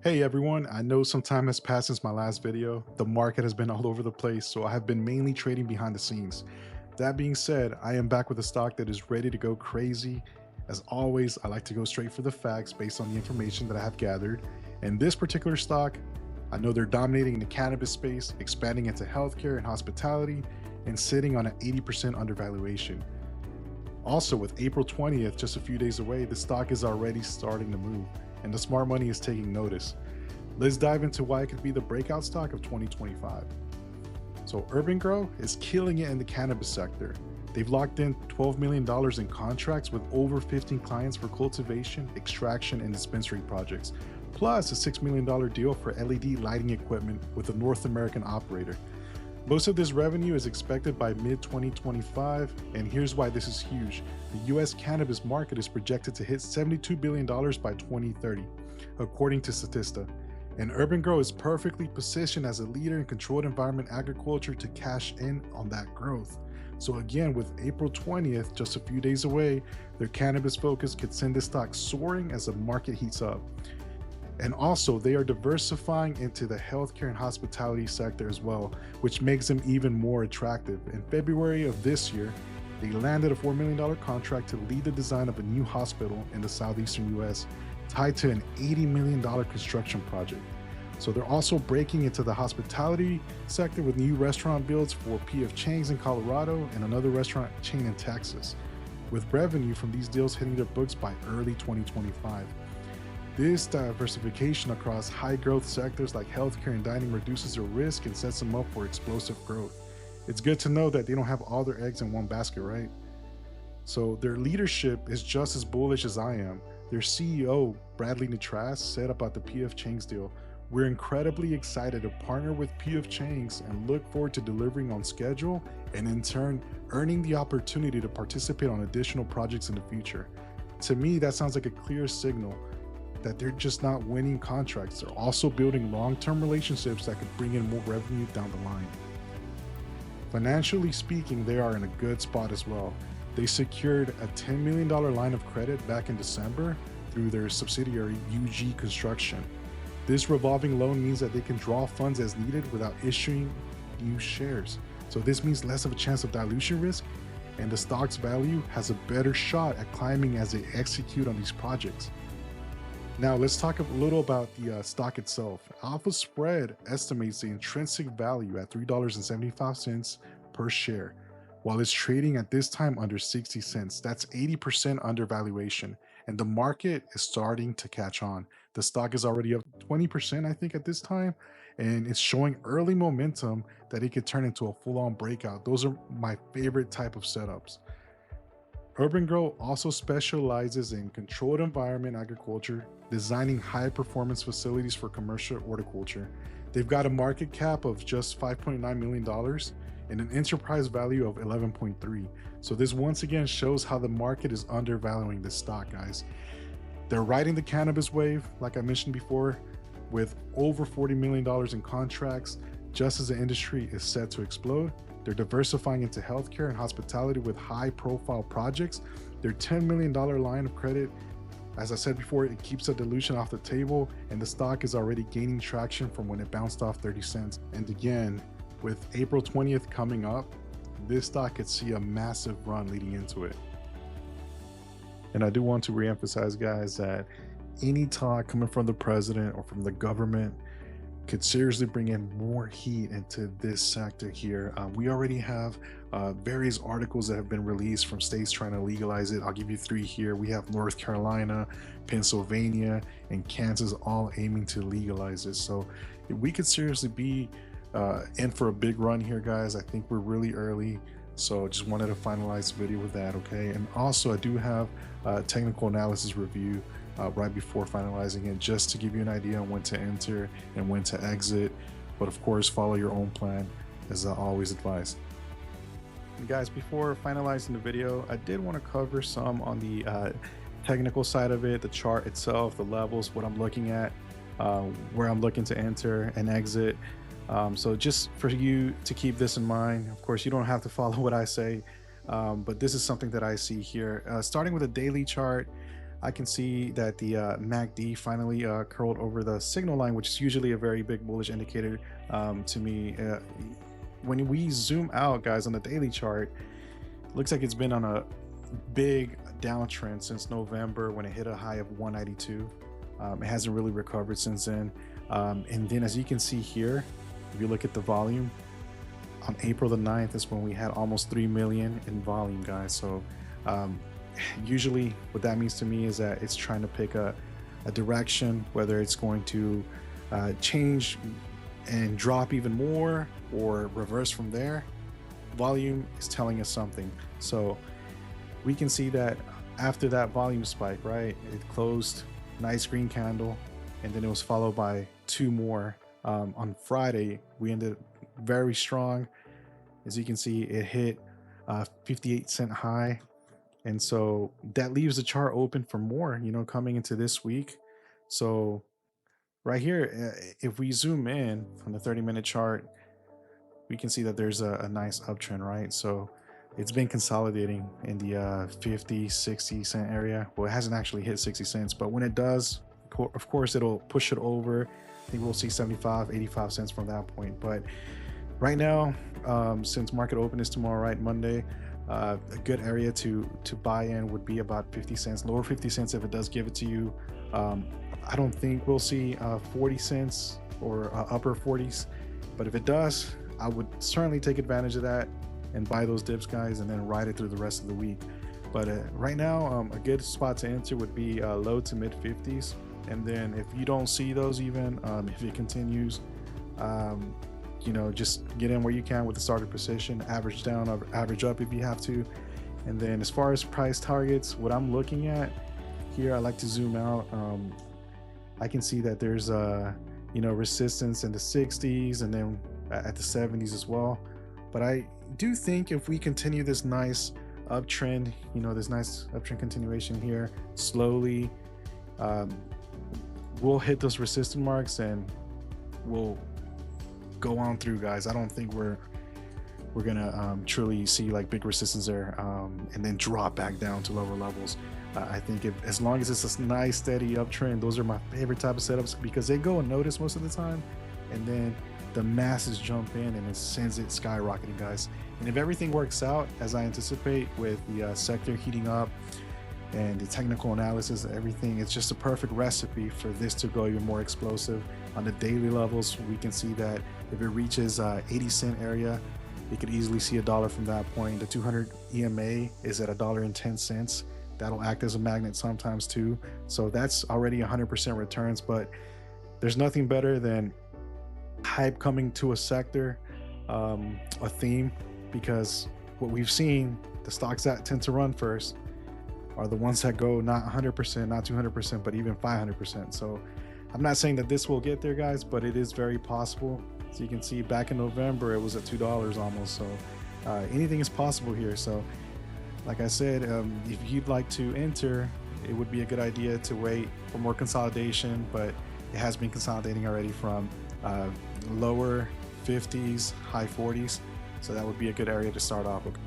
Hey everyone, I know some time has passed since my last video. The market has been all over the place, so I have been mainly trading behind the scenes. That being said, I am back with a stock that is ready to go crazy. As always, I like to go straight for the facts based on the information that I have gathered. And this particular stock, I know they're dominating the cannabis space, expanding into healthcare and hospitality, and sitting on an 80% undervaluation. Also, with April 20th just a few days away, the stock is already starting to move, and the smart money is taking notice. Let's dive into why it could be the breakout stock of 2025. So, Urban Grow is killing it in the cannabis sector. They've locked in $12 million in contracts with over 15 clients for cultivation, extraction, and dispensary projects, plus a $6 million deal for LED lighting equipment with a North American operator. Most of this revenue is expected by mid-2025, and here's why this is huge. The US cannabis market is projected to hit $72 billion by 2030, according to Statista. And Urban Grow is perfectly positioned as a leader in controlled environment agriculture to cash in on that growth. So again, with April 20th, just a few days away, their cannabis focus could send the stock soaring as the market heats up. And also, they are diversifying into the healthcare and hospitality sector as well, which makes them even more attractive. In February of this year, they landed a $4 million contract to lead the design of a new hospital in the southeastern US, tied to an $80 million construction project. So they're also breaking into the hospitality sector with new restaurant builds for P.F. Chang's in Colorado and another restaurant chain in Texas, with revenue from these deals hitting their books by early 2025. This diversification across high growth sectors like healthcare and dining reduces their risk and sets them up for explosive growth. It's good to know that they don't have all their eggs in one basket, right? So their leadership is just as bullish as I am. Their CEO, Bradley Natras, said about the P.F. Chang's deal, "We're incredibly excited to partner with P.F. Chang's and look forward to delivering on schedule and in turn earning the opportunity to participate on additional projects in the future." To me, that sounds like a clear signal that they're just not winning contracts. They're also building long-term relationships that could bring in more revenue down the line. Financially speaking, they are in a good spot as well. They secured a $10 million line of credit back in December through their subsidiary UG Construction. This revolving loan means that they can draw funds as needed without issuing new shares. So this means less of a chance of dilution risk, and the stock's value has a better shot at climbing as they execute on these projects. Now let's talk a little about the stock itself. Alpha Spread estimates the intrinsic value at $3.75 per share, while it's trading at this time under 60 cents. That's 80% undervaluation, and the market is starting to catch on. The stock is already up 20%, I think, at this time, and it's showing early momentum that it could turn into a full-on breakout. Those are my favorite type of setups. Urban Grow also specializes in controlled environment agriculture, designing high performance facilities for commercial horticulture. They've got a market cap of just $5.9 million and an enterprise value of 11.3. So this once again shows how the market is undervaluing this stock, guys. They're riding the cannabis wave, like I mentioned before, with over $40 million in contracts, just as the industry is set to explode. They're diversifying into healthcare and hospitality with high profile projects. Their $10 million line of credit, as I said before, it keeps the dilution off the table, and the stock is already gaining traction from when it bounced off 30 cents. And again, with April 20th coming up, this stock could see a massive run leading into it. And I do want to reemphasize, guys, that any talk coming from the president or from the government could seriously bring in more heat into this sector here. We already have various articles that have been released from states trying to legalize it. I'll give you three here. We have North Carolina, Pennsylvania, and Kansas all aiming to legalize it. So we could seriously be in for a big run here, guys. I think we're really early. So just wanted to finalize the video with that, okay? And also I do have a technical analysis review right before finalizing it, just to give you an idea on when to enter and when to exit. But of course, follow your own plan, as I always advise. And guys, before finalizing the video, I did want to cover some on the technical side of it, the chart itself, the levels, what I'm looking at, where I'm looking to enter and exit. So just for you to keep this in mind. Of course, you don't have to follow what I say, but this is something that I see here. Starting with a daily chart, I can see that the MACD finally curled over the signal line, which is usually a very big bullish indicator to me. When we zoom out, guys, on the daily chart, looks like it's been on a big downtrend since November when it hit a high of 192. It hasn't really recovered since then. And then as you can see here, if you look at the volume, on April the 9th is when we had almost 3 million in volume, guys. So usually what that means to me is that it's trying to pick a direction, whether it's going to change and drop even more or reverse from there. Volume is telling us something. So we can see that after that volume spike, right, it closed nice green candle, and then it was followed by two more. On Friday we ended very strong. As you can see, it hit 58-cent high, and so that leaves the chart open for more, you know, coming into this week. So right here, if we zoom in on the 30-minute chart, we can see that there's a nice uptrend, right? So it's been consolidating in the 50-60 cent area. Well, it hasn't actually hit 60 cents, but when it does, of course it'll push it over. I think we'll see 75-85 cents from that point. But right now, since market open is tomorrow, right, Monday, a good area to buy in would be about 50 cents, lower 50 cents if it does give it to you. I don't think we'll see 40 cents or upper 40s, but if it does, I would certainly take advantage of that and buy those dips, guys, and then ride it through the rest of the week. But right now, a good spot to enter would be low to mid 50s. And then if you don't see those, even if it continues, you know, just get in where you can with the starter position, average down or average up if you have to. And then as far as price targets, what I'm looking at here, I like to zoom out. I can see that there's you know, resistance in the 60s and then at the 70s as well. But I do think if we continue this nice uptrend, you know, this nice uptrend continuation here slowly, we'll hit those resistance marks and we'll go on through, guys. I don't think we're gonna truly see like big resistance there and then drop back down to lower levels. I think as long as it's a nice steady uptrend, those are my favorite type of setups because they go unnoticed most of the time, and then the masses jump in and it sends it skyrocketing, guys. And if everything works out as I anticipate with the sector heating up and the technical analysis, everything, it's just a perfect recipe for this to go even more explosive. On the daily levels, we can see that if it reaches 80-cent area, you could easily see $1 from that point. The 200 EMA is at $1.10. That'll act as a magnet sometimes too. So that's already 100% returns, but there's nothing better than hype coming to a sector, a theme, because what we've seen, the stocks that tend to run first are the ones that go not 100%, not 200%, but even 500%. So I'm not saying that this will get there, guys, but it is very possible. So you can see back in November, it was at $2 almost. So anything is possible here. So like I said, if you'd like to enter, it would be a good idea to wait for more consolidation, but it has been consolidating already from lower 50s, high 40s. So that would be a good area to start off with.